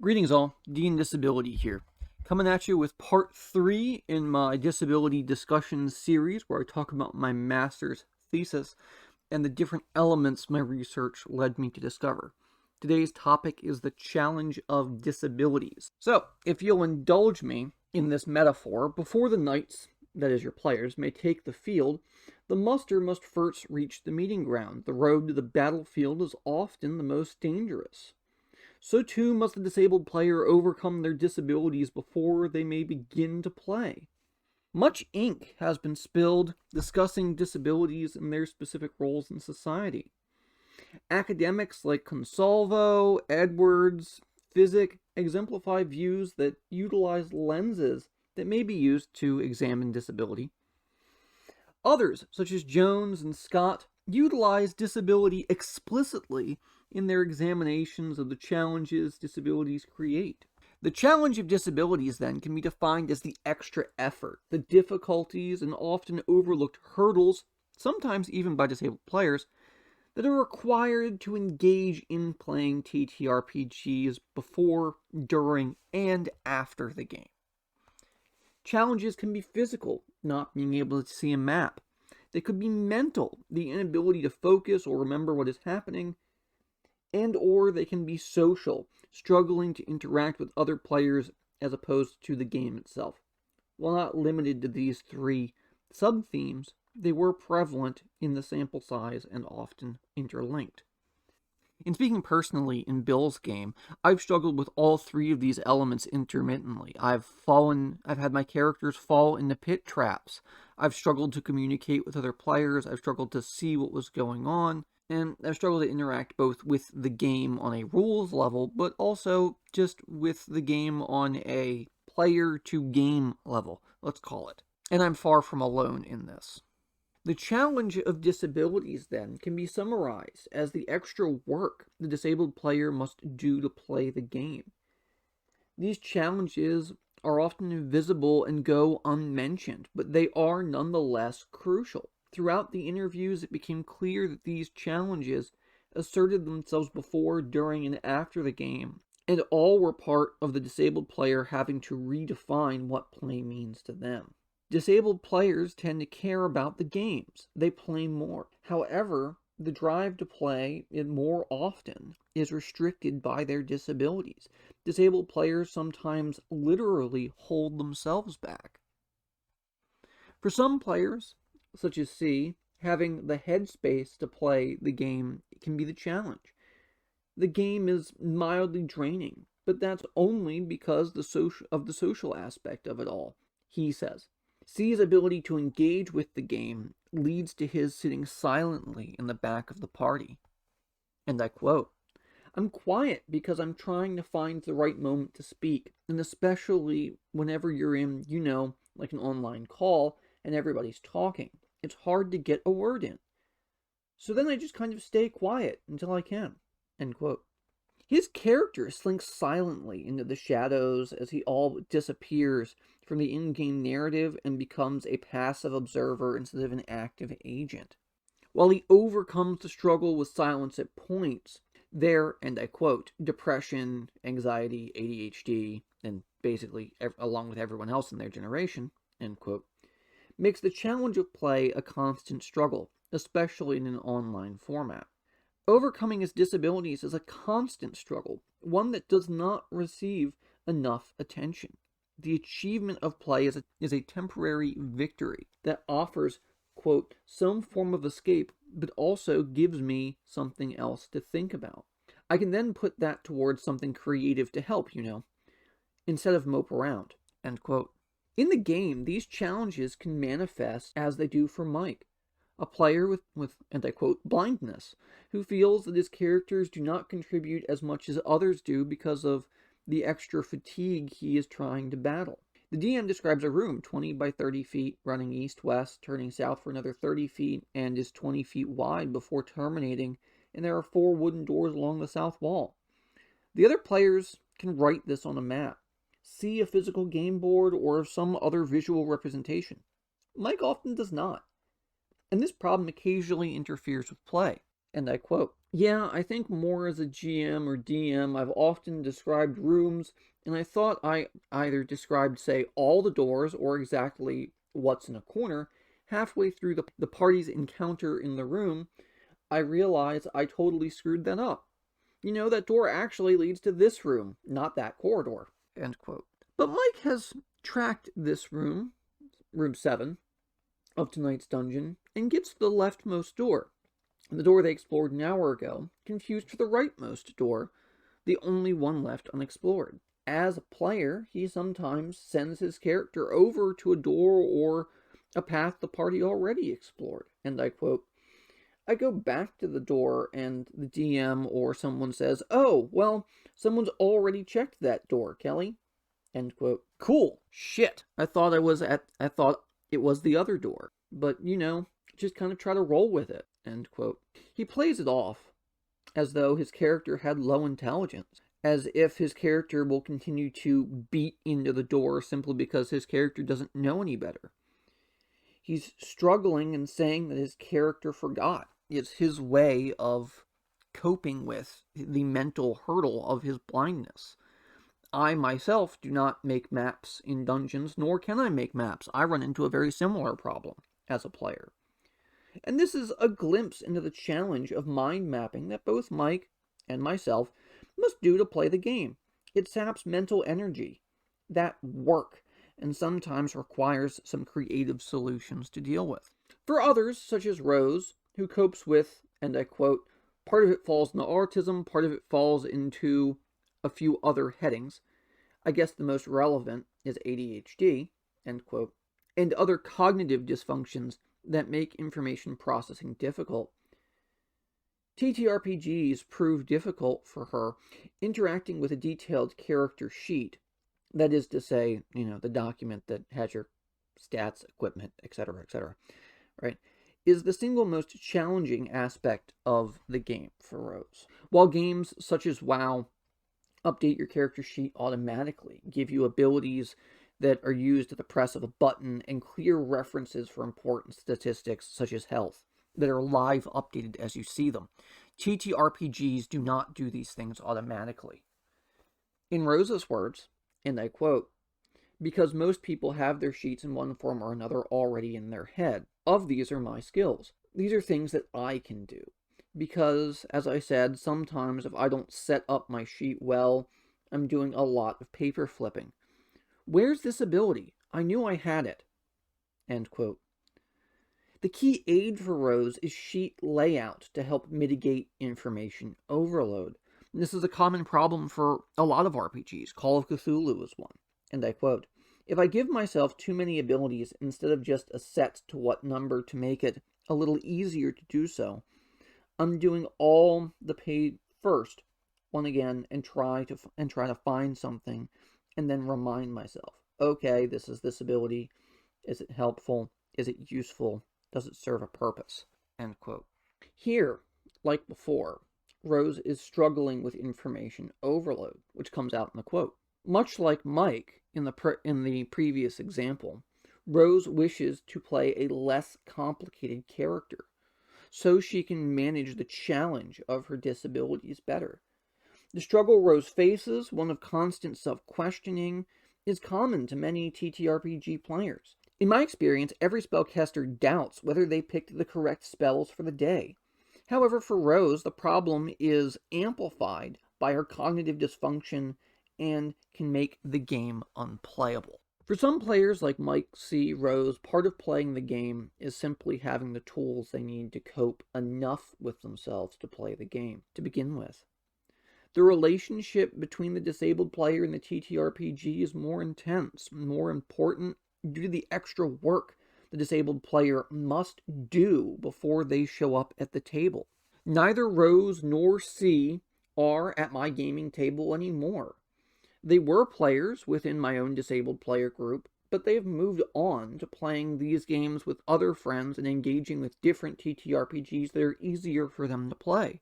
Greetings all, D&Disability here, coming at you with part 3 in my disability discussion series where I talk about my master's thesis and the different elements my research led me to discover. Today's topic is the challenge of disabilities. So, if you'll indulge me in this metaphor, before the knights, that is your players, may take the field, the muster must first reach the meeting ground. The road to the battlefield is often the most dangerous. So too must the disabled player overcome their disabilities before they may begin to play. Much ink has been spilled discussing disabilities and their specific roles in society. Academics like Consalvo, Edwards, Physic exemplify views that utilize lenses that may be used to examine disability. Others, such as Jones and Scott, utilize disability explicitly in their examinations of the challenges disabilities create. The challenge of disabilities, then, can be defined as the extra effort, the difficulties and often overlooked hurdles, sometimes even by disabled players, that are required to engage in playing TTRPGs before, during, and after the game. Challenges can be physical, not being able to see a map. They could be mental, the inability to focus or remember what is happening, and/or they can be social, struggling to interact with other players as opposed to the game itself. While not limited to these three sub-themes, they were prevalent in the sample size and often interlinked. In speaking personally in Bill's game, I've struggled with all three of these elements intermittently. I've had my characters fall into pit traps. I've struggled to communicate with other players. I've struggled to see what was going on. And I've struggled to interact both with the game on a rules level, but also just with the game on a player-to-game level, let's call it. And I'm far from alone in this. The challenge of disabilities, then, can be summarized as the extra work the disabled player must do to play the game. These challenges are often invisible and go unmentioned, but they are nonetheless crucial. Throughout the interviews, it became clear that these challenges asserted themselves before, during, and after the game, and all were part of the disabled player having to redefine what play means to them. Disabled players tend to care about the games. They play more. However, the drive to play it more often is restricted by their disabilities. Disabled players sometimes literally hold themselves back. For some players, such as C, having the headspace to play the game can be the challenge. The game is mildly draining, but that's only because of the social aspect of it all, he says. C's ability to engage with the game leads to his sitting silently in the back of the party. And I quote, "I'm quiet because I'm trying to find the right moment to speak, and especially whenever you're in, like an online call and everybody's talking. It's hard to get a word in. So then I just kind of stay quiet until I can." End quote. His character slinks silently into the shadows as he all disappears from the in-game narrative and becomes a passive observer instead of an active agent. While he overcomes the struggle with silence at points, there, and I quote, depression, anxiety, ADHD, and basically along with everyone else in their generation, end quote, makes the challenge of play a constant struggle, especially in an online format. Overcoming his disabilities is a constant struggle, one that does not receive enough attention. The achievement of play is a temporary victory that offers, quote, some form of escape, but also gives me something else to think about. I can then put that towards something creative to help, instead of mope around, end quote. In the game, these challenges can manifest as they do for Mike, a player with, and I quote, blindness, who feels that his characters do not contribute as much as others do because of the extra fatigue he is trying to battle. The DM describes a room 20 by 30 feet, running east-west, turning south for another 30 feet, and is 20 feet wide before terminating, and there are 4 wooden doors along the south wall. The other players can write this on a map, see a physical game board, or some other visual representation. Mike often does not. And this problem occasionally interferes with play. And I quote, Yeah, I think more as a GM or DM, I've often described rooms, and I thought I either described, say, all the doors or exactly what's in a corner. Halfway through the party's encounter in the room, I realized I totally screwed that up. You know, that door actually leads to this room, not that corridor. End quote. But Mike has tracked this room, room 7, of tonight's dungeon, and gets to the leftmost door. The door they explored an hour ago, confused for the rightmost door, the only one left unexplored. As a player, he sometimes sends his character over to a door or a path the party already explored. And I quote, I go back to the door and the DM or someone says, oh, well, someone's already checked that door, Kelly. End quote. Cool. Shit. I thought it was the other door. But, you know, just kind of try to roll with it. End quote. He plays it off as though his character had low intelligence, as if his character will continue to beat into the door simply because his character doesn't know any better. He's struggling and saying that his character forgot. It's his way of coping with the mental hurdle of his blindness. I myself do not make maps in dungeons, nor can I make maps. I run into a very similar problem as a player. And this is a glimpse into the challenge of mind mapping that both Mike and myself must do to play the game. It saps mental energy, that work, and sometimes requires some creative solutions to deal with. For others, such as Rose, who copes with, and I quote, part of it falls into autism, part of it falls into a few other headings. I guess the most relevant is ADHD, end quote, and other cognitive dysfunctions that make information processing difficult. TTRPGs prove difficult for her, interacting with a detailed character sheet, that is to say, the document that has your stats, equipment, etc., right, is the single most challenging aspect of the game for Rose. While games such as WoW update your character sheet automatically, give you abilities that are used at the press of a button, and clear references for important statistics such as health that are live updated as you see them. TTRPGs do not do these things automatically. In Rose's words, and I quote, because most people have their sheets in one form or another already in their head. Of these are my skills. These are things that I can do. Because, as I said, sometimes if I don't set up my sheet well, I'm doing a lot of paper flipping. Where's this ability? I knew I had it. End quote. The key aid for Rose is sheet layout to help mitigate information overload. And this is a common problem for a lot of RPGs. Call of Cthulhu is one. And I quote, if I give myself too many abilities instead of just a set to what number to make it a little easier to do so, I'm doing all the paid first, one again, and try to find something, and then remind myself, okay, this is this ability. Is it helpful? Is it useful? Does it serve a purpose? End quote. Here, like before, Rose is struggling with information overload, which comes out in the quote. Much like Mike in the previous example, Rose wishes to play a less complicated character, so she can manage the challenge of her disabilities better. The struggle Rose faces, one of constant self-questioning, is common to many TTRPG players. In my experience, every spellcaster doubts whether they picked the correct spells for the day. However, for Rose, the problem is amplified by her cognitive dysfunction and can make the game unplayable. For some players like Mike C. Rose, part of playing the game is simply having the tools they need to cope enough with themselves to play the game, to begin with. The relationship between the disabled player and the TTRPG is more intense, more important, due to the extra work the disabled player must do before they show up at the table. Neither Rose nor C are at my gaming table anymore. They were players within my own disabled player group, but they have moved on to playing these games with other friends and engaging with different TTRPGs that are easier for them to play.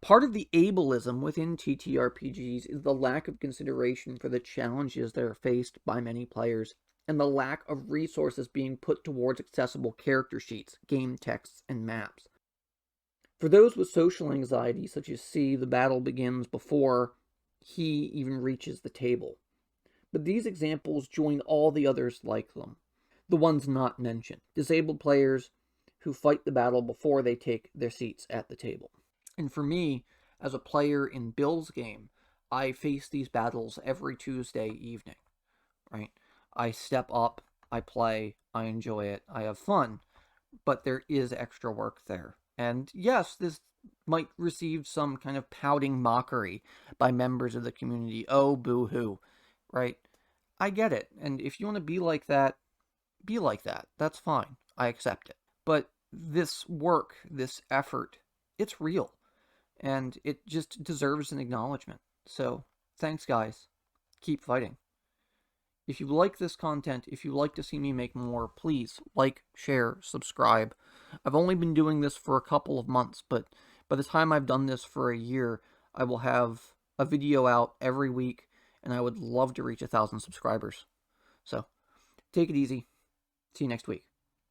Part of the ableism within TTRPGs is the lack of consideration for the challenges that are faced by many players, and the lack of resources being put towards accessible character sheets, game texts, and maps. For those with social anxiety, such as C, the battle begins before he even reaches the table. But these examples join all the others like them, the ones not mentioned. Disabled players who fight the battle before they take their seats at the table. And for me, as a player in Bill's game, I face these battles every Tuesday evening, right? I step up, I play, I enjoy it, I have fun, but there is extra work there. And yes, this might receive some kind of pouting mockery by members of the community. Oh, boo hoo, right? I get it. And if you want to be like that, be like that. That's fine. I accept it. But this work, this effort, it's real. And it just deserves an acknowledgement. So, thanks, guys. Keep fighting. If you like this content, if you like to see me make more, please like, share, subscribe. I've only been doing this for a couple of months, but by the time I've done this for a year, I will have a video out every week, and I would love to reach 1,000 subscribers. So, take it easy. See you next week.